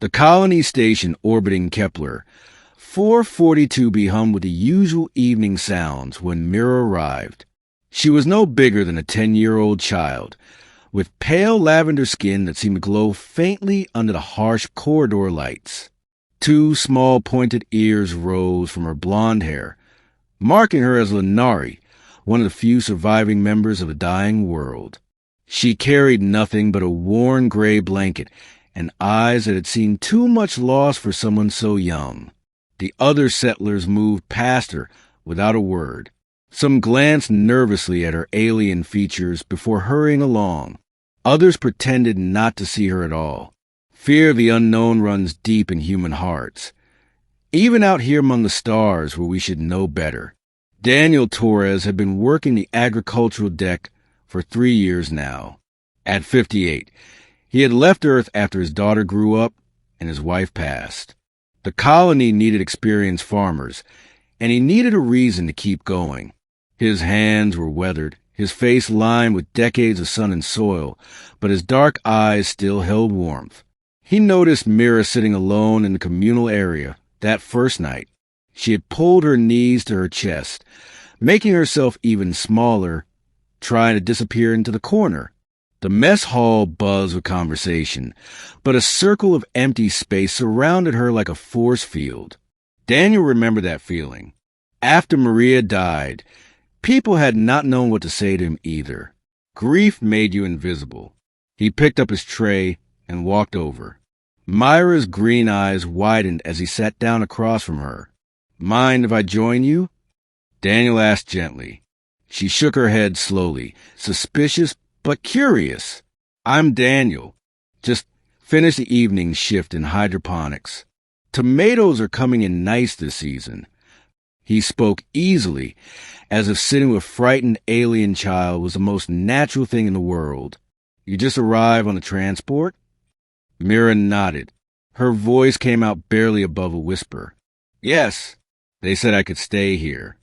The colony station orbiting Kepler, 442b hummed with the usual evening sounds when Mira arrived. She was no bigger than a 10-year-old child, with pale lavender skin that seemed to glow faintly under the harsh corridor lights. 2 small pointed ears rose from her blonde hair, marking her as Lenari, one of the few surviving members of a dying world. She carried nothing but a worn gray blanket and eyes that had seen too much loss for someone so young. The other settlers moved past her without a word. Some glanced nervously at her alien features before hurrying along. Others pretended not to see her at all. Fear of the unknown runs deep in human hearts, even out here among the stars where we should know better. Daniel Torres had been working the agricultural deck for 3 years now. At 58, he had left Earth after his daughter grew up and his wife passed. The colony needed experienced farmers, and he needed a reason to keep going. His hands were weathered, his face lined with decades of sun and soil, but his dark eyes still held warmth. He noticed Mira sitting alone in the communal area that first night. She had pulled her knees to her chest, making herself even smaller, trying to disappear into the corner. The mess hall buzzed with conversation, but a circle of empty space surrounded her like a force field. Daniel remembered that feeling. After Maria died, people had not known what to say to him either. Grief made you invisible. He picked up his tray and walked over. Myra's green eyes widened as he sat down across from her. "Mind if I join you?" Daniel asked gently. She shook her head slowly, suspicious but curious. "I'm Daniel. Just finished the evening shift in hydroponics. Tomatoes are coming in nice this season." He spoke easily, as if sitting with a frightened alien child was the most natural thing in the world. "You just arrived on a transport?" Mira nodded. Her voice came out barely above a whisper. "Yes, they said I could stay here.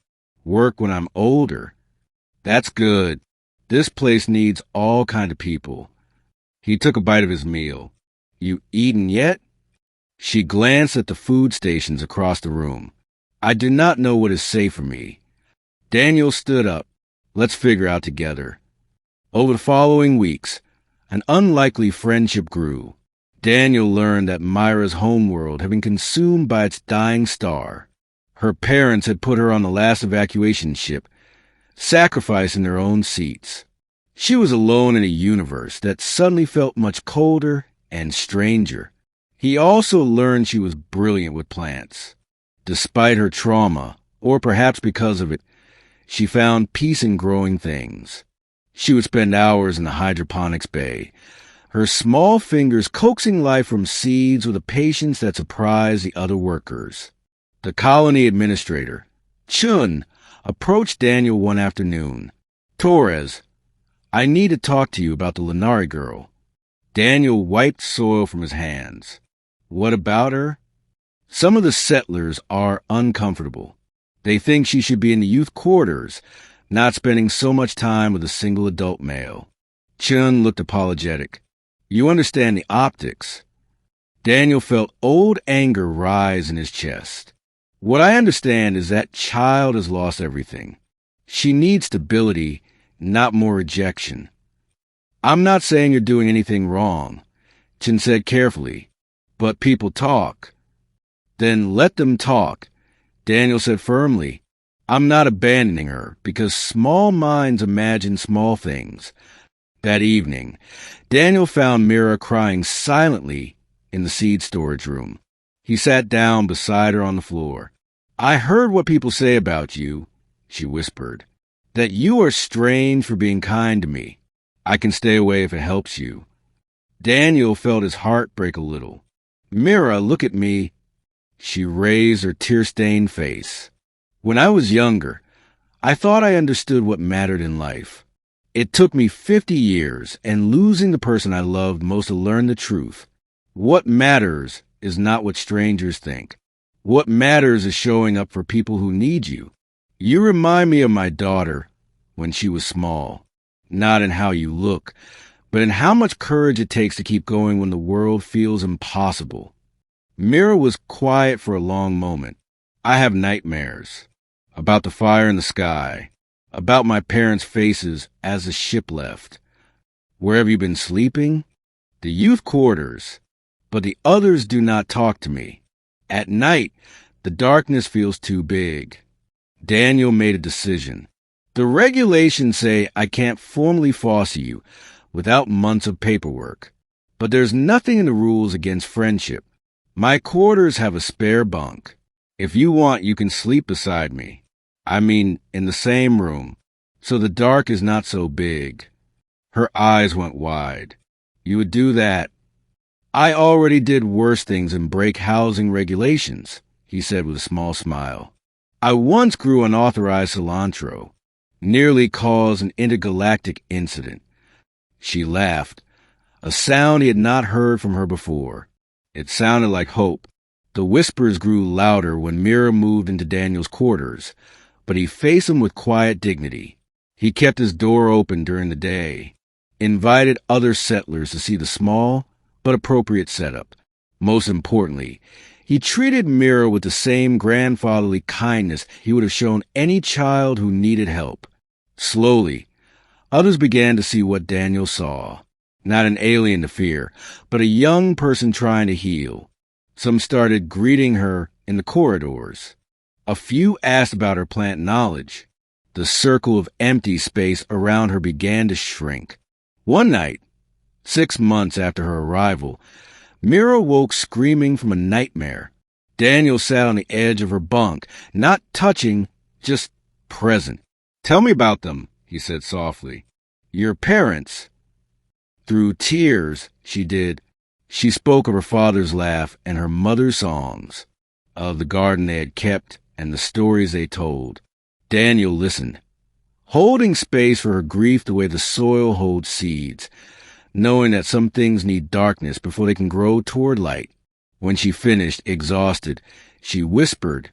Work when I'm older." "That's good. This place needs all kind of people." He took a bite of his meal. "You eaten yet?" She glanced at the food stations across the room. "I do not know what is safe for me." Daniel stood up. "Let's figure out together." Over the following weeks, an unlikely friendship grew. Daniel learned that Myra's homeworld had been consumed by its dying star. Her parents had put her on the last evacuation ship, sacrificing their own seats. She was alone in a universe that suddenly felt much colder and stranger. He also learned she was brilliant with plants. Despite her trauma, or perhaps because of it, she found peace in growing things. She would spend hours in the hydroponics bay, her small fingers coaxing life from seeds with a patience that surprised the other workers. The colony administrator, Chun, approached Daniel one afternoon. "Torres, I need to talk to you about the Lenari girl." Daniel wiped soil from his hands. "What about her?" "Some of the settlers are uncomfortable. They think she should be in the youth quarters, not spending so much time with a single adult male." Chun looked apologetic. "You understand the optics." Daniel felt old anger rise in his chest. "What I understand is that child has lost everything. She needs stability, not more rejection." "I'm not saying you're doing anything wrong," Chin said carefully, "but people talk." "Then let them talk," Daniel said firmly. "I'm not abandoning her, because small minds imagine small things." That evening, Daniel found Mira crying silently in the seed storage room. He sat down beside her on the floor. "I heard what people say about you," she whispered, "that you are strange for being kind to me. I can stay away if it helps you." Daniel felt his heart break a little. "Mira, look at me." She raised her tear-stained face. "When I was younger, I thought I understood what mattered in life. It took me 50 years and losing the person I loved most to learn the truth. What matters is not what strangers think. What matters is showing up for people who need you. You remind me of my daughter when she was small, not in how you look, but in how much courage it takes to keep going when the world feels impossible." Mira was quiet for a long moment. I have nightmares. About the fire in the sky. About my parents' faces as the ship left. Where have you been sleeping? The youth quarters. But the others do not talk to me. At night, the darkness feels too big. Daniel made a decision. The regulations say I can't formally foster you without months of paperwork. But there's nothing in the rules against friendship. My quarters have a spare bunk. If you want, you can sleep beside me. I mean, in the same room, so the dark is not so big. Her eyes went wide. You would do that? I already did worse things than break housing regulations, he said with a small smile. I once grew unauthorized cilantro, nearly caused an intergalactic incident. She laughed, a sound he had not heard from her before. It sounded like hope. The whispers grew louder when Mira moved into Daniel's quarters, but he faced him with quiet dignity. He kept his door open during the day, invited other settlers to see the small but appropriate setup. Most importantly, he treated Mira with the same grandfatherly kindness he would have shown any child who needed help. Slowly, others began to see what Daniel saw. Not an alien to fear, but a young person trying to heal. Some started greeting her in the corridors. A few asked about her plant knowledge. The circle of empty space around her began to shrink. One night, 6 months after her arrival, Mira woke screaming from a nightmare. Daniel sat on the edge of her bunk, not touching, just present. Tell me about them, he said softly. Your parents. Through tears, she spoke of her father's laugh and her mother's songs, of the garden they had kept and the stories they told. Daniel listened, holding space for her grief the way the soil holds seeds, knowing that some things need darkness before they can grow toward light. When she finished, exhausted, she whispered,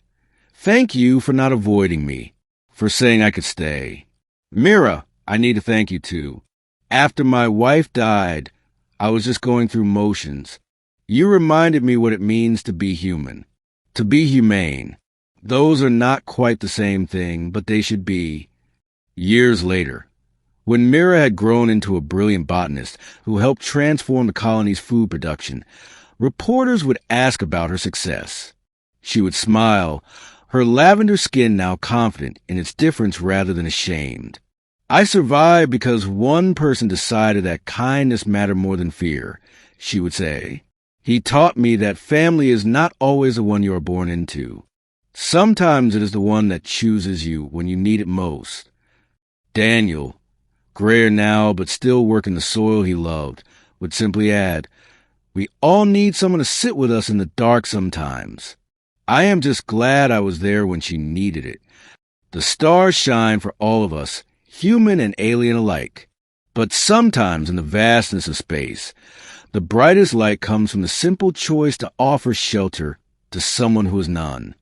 "Thank you for not avoiding me, for saying I could stay. Mira, I need to thank you too. After my wife died, I was just going through motions. You reminded me what it means to be human, to be humane. Those are not quite the same thing, but they should be." Years later, when Mira had grown into a brilliant botanist who helped transform the colony's food production, reporters would ask about her success. She would smile, her lavender skin now confident in its difference rather than ashamed. "I survived because one person decided that kindness mattered more than fear," she would say. "He taught me that family is not always the one you are born into. Sometimes it is the one that chooses you when you need it most." Daniel, grayer now but still working the soil he loved, would simply add, "We all need someone to sit with us in the dark sometimes. I am just glad I was there when she needed it. The stars shine for all of us, human and alien alike. But sometimes in the vastness of space, the brightest light comes from the simple choice to offer shelter to someone who is none."